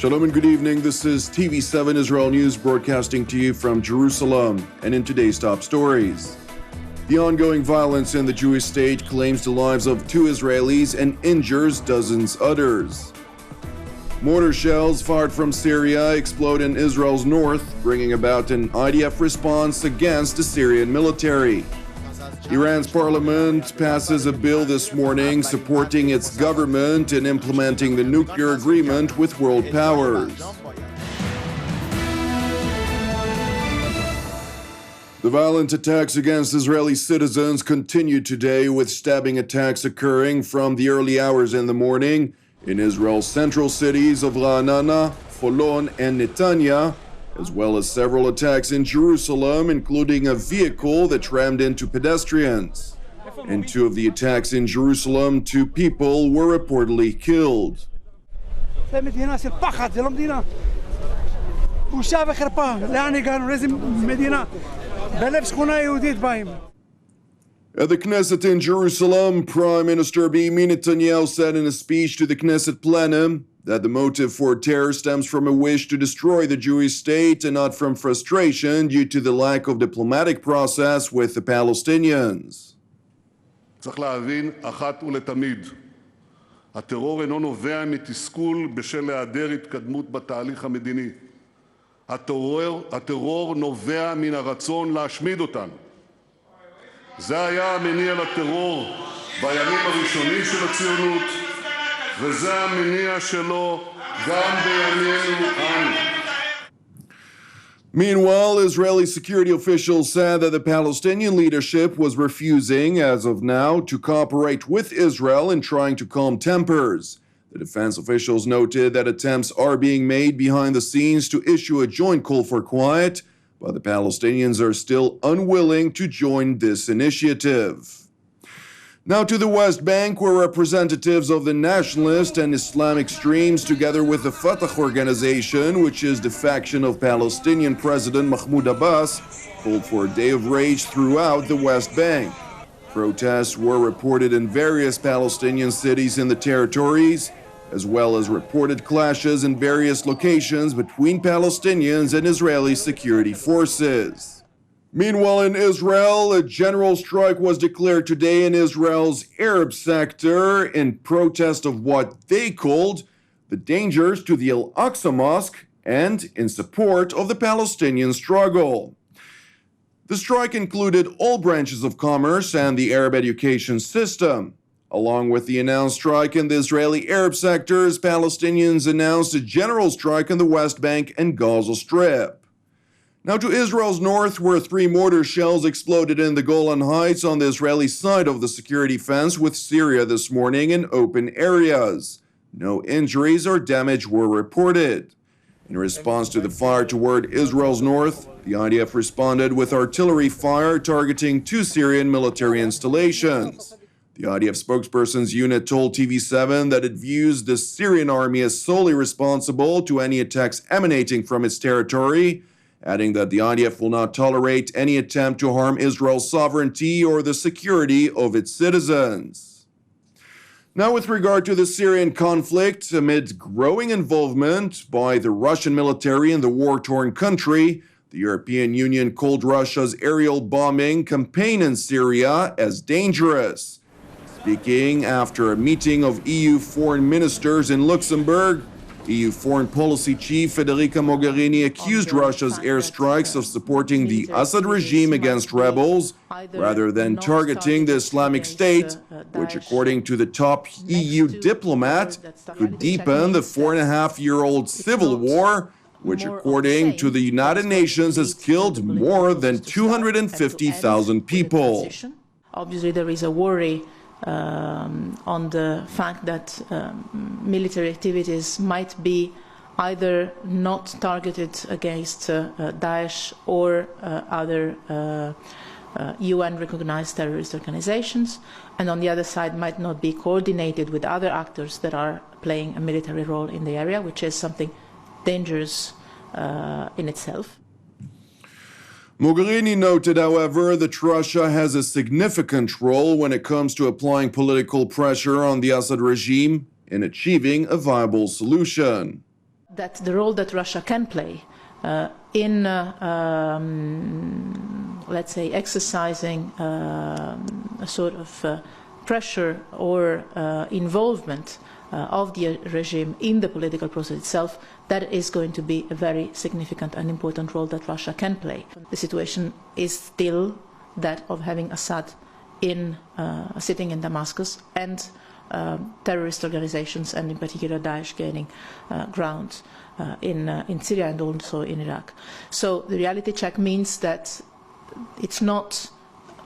Shalom and good evening. This is TV7 Israel News broadcasting to you from Jerusalem. And in today's top stories, the ongoing violence in the Jewish state claims the lives of 2 Israelis and injures dozens others. Mortar shells fired from Syria explode in Israel's north, bringing about an IDF response against the Syrian military. Iran's parliament passes a bill this morning supporting its government in implementing the nuclear agreement with world powers. The violent attacks against Israeli citizens continue today, with stabbing attacks occurring from the early hours in the morning in Israel's central cities of Ra'anana, Holon, and Netanya, as well as several attacks in Jerusalem, including a vehicle that rammed into pedestrians. In 2 of the attacks in Jerusalem, 2 people were reportedly killed. At the Knesset in Jerusalem, Prime Minister Benjamin Netanyahu said in a speech to the Knesset plenum that the motive for terror stems from a wish to destroy the Jewish state and not from frustration due to the lack of diplomatic process with the Palestinians. צריך להבין אחת ולתמיד, הטרור אינו נובע מתסכול בשל היעדר התקדמות בתהליך המדיני. הטרור נובע מן הרצון להשמיד אותנו. זה היה המניע לטרור בימים הראשונים של הציונות, וזה המניע שלו גם בימינו אנו. Meanwhile, Israeli security officials said that the Palestinian leadership was refusing, as of now, to cooperate with Israel in trying to calm tempers. The defense officials noted that attempts are being made behind the scenes to issue a joint call for quiet, but the Palestinians are still unwilling to join this initiative. Now to the West Bank, where representatives of the nationalist and Islamic streams, together with the Fatah organization, which is the faction of Palestinian President Mahmoud Abbas, called for a day of rage throughout the West Bank. Protests were reported in various Palestinian cities in the territories, as well as reported clashes in various locations between Palestinians and Israeli security forces. Meanwhile, in Israel, a general strike was declared today in Israel's Arab sector in protest of what they called the dangers to the Al-Aqsa Mosque and in support of the Palestinian struggle. The strike included all branches of commerce and the Arab education system. Along with the announced strike in the Israeli Arab sectors, Palestinians announced a general strike in the West Bank and Gaza Strip. Now to Israel's north, where 3 mortar shells exploded in the Golan Heights on the Israeli side of the security fence with Syria this morning in open areas. No injuries or damage were reported. In response to the fire toward Israel's north, the IDF responded with artillery fire targeting 2 Syrian military installations. The IDF spokesperson's unit told TV7 that it views the Syrian army as solely responsible to any attacks emanating from its territory, adding that the IDF will not tolerate any attempt to harm Israel's sovereignty or the security of its citizens. Now, with regard to the Syrian conflict, amid growing involvement by the Russian military in the war-torn country, the European Union called Russia's aerial bombing campaign in Syria as dangerous. Speaking after a meeting of EU foreign ministers in Luxembourg, EU Foreign Policy Chief Federica Mogherini accused Russia's airstrikes of supporting the Assad regime against rebels, rather than targeting the Islamic State, which, according to the top EU diplomat, could deepen the 4.5-year-old civil war, which, according to the United Nations, has killed more than 250,000 people. Obviously, there is a worry on the fact that military activities might be either not targeted against Daesh or other UN-recognized terrorist organizations, and on the other side might not be coordinated with other actors that are playing a military role in the area, which is something dangerous in itself. Mogherini noted, however, that Russia has a significant role when it comes to applying political pressure on the Assad regime in achieving a viable solution. That the role that Russia can play in, let's say, exercising a sort of pressure or involvement of the regime in the political process itself, that is going to be a very significant and important role that Russia can play. The situation is still that of having Assad sitting in Damascus and terrorist organizations, and in particular Daesh, gaining ground in Syria and also in Iraq. So the reality check means that it's not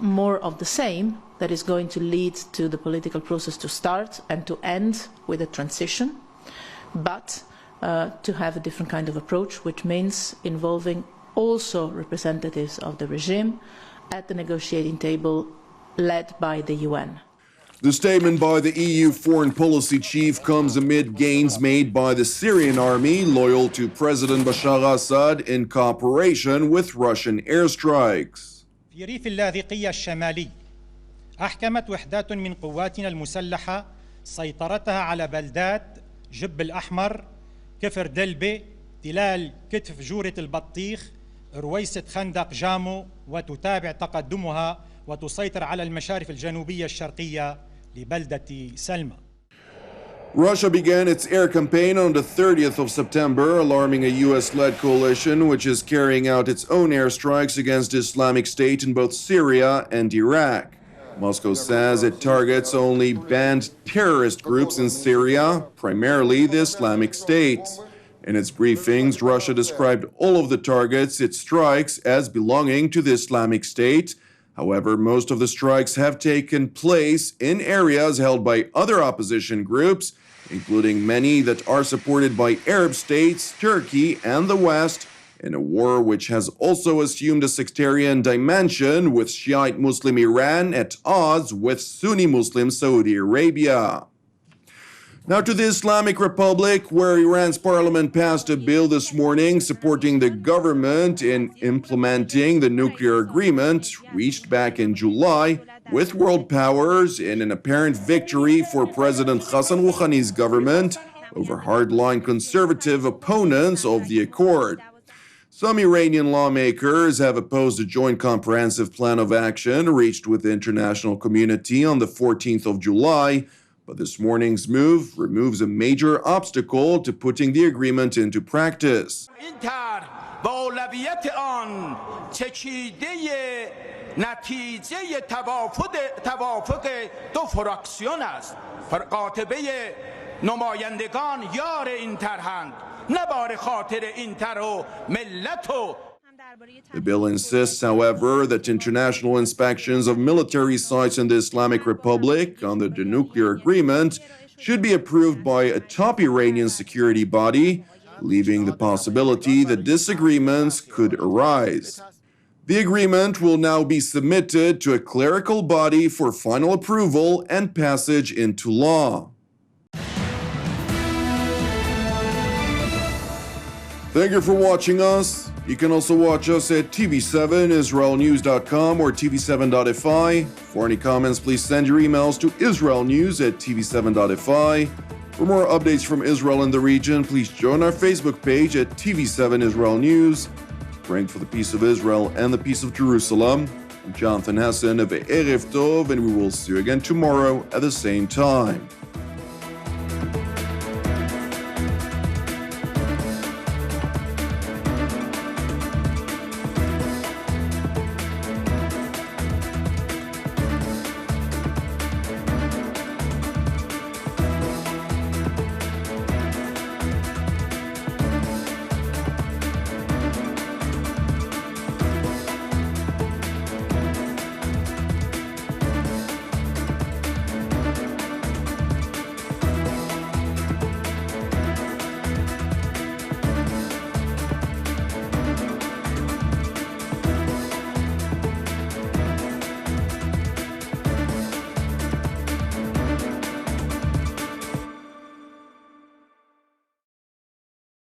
more of the same that is going to lead to the political process to start and to end with a transition, but to have a different kind of approach, which means involving also representatives of the regime at the negotiating table led by the UN. The statement by the EU foreign policy chief comes amid gains made by the Syrian army loyal to President Bashar Assad in cooperation with Russian airstrikes. في ريف اللاذقية الشمالي أحكمت وحدات من قواتنا المسلحة سيطرتها على بلدات جب الأحمر، كفر دلبة، تلال كتف جورة البطيخ، رويسة خندق جامو، وتتابع تقدمها وتسيطر على المشارف الجنوبية الشرقية لبلدة سلمى. Russia began its air campaign on the 30th of September, alarming a US-led coalition which is carrying out its own airstrikes against Islamic State in both Syria and Iraq. Moscow says it targets only banned terrorist groups in Syria, primarily the Islamic State. In its briefings, Russia described all of the targets it strikes as belonging to the Islamic State. However, most of the strikes have taken place in areas held by other opposition groups, including many that are supported by Arab states, Turkey, and the West, in a war which has also assumed a sectarian dimension, with Shiite Muslim Iran at odds with Sunni Muslim Saudi Arabia. Now to the Islamic Republic, where Iran's parliament passed a bill this morning supporting the government in implementing the nuclear agreement reached back in July with world powers in an apparent victory for President Hassan Rouhani's government over hardline conservative opponents of the accord. Some Iranian lawmakers have opposed a joint comprehensive plan of action reached with the international community on the 14th of July, but this morning's move removes a major obstacle to putting the agreement into practice. The bill insists, however, that international inspections of military sites in the Islamic Republic under the nuclear agreement should be approved by a top Iranian security body, leaving the possibility that disagreements could arise. The agreement will now be submitted to a clerical body for final approval and passage into law. Thank you for watching us. You can also watch us at TV7israelnews.com or TV7.fi. For any comments, please send your emails to israelnews@tv7.fi. For more updates from Israel and the region, please join our Facebook page at TV7 Israel News. Praying for the peace of Israel and the peace of Jerusalem. I'm Jonathan Hassan of Erev Tov, and we will see you again tomorrow at the same time.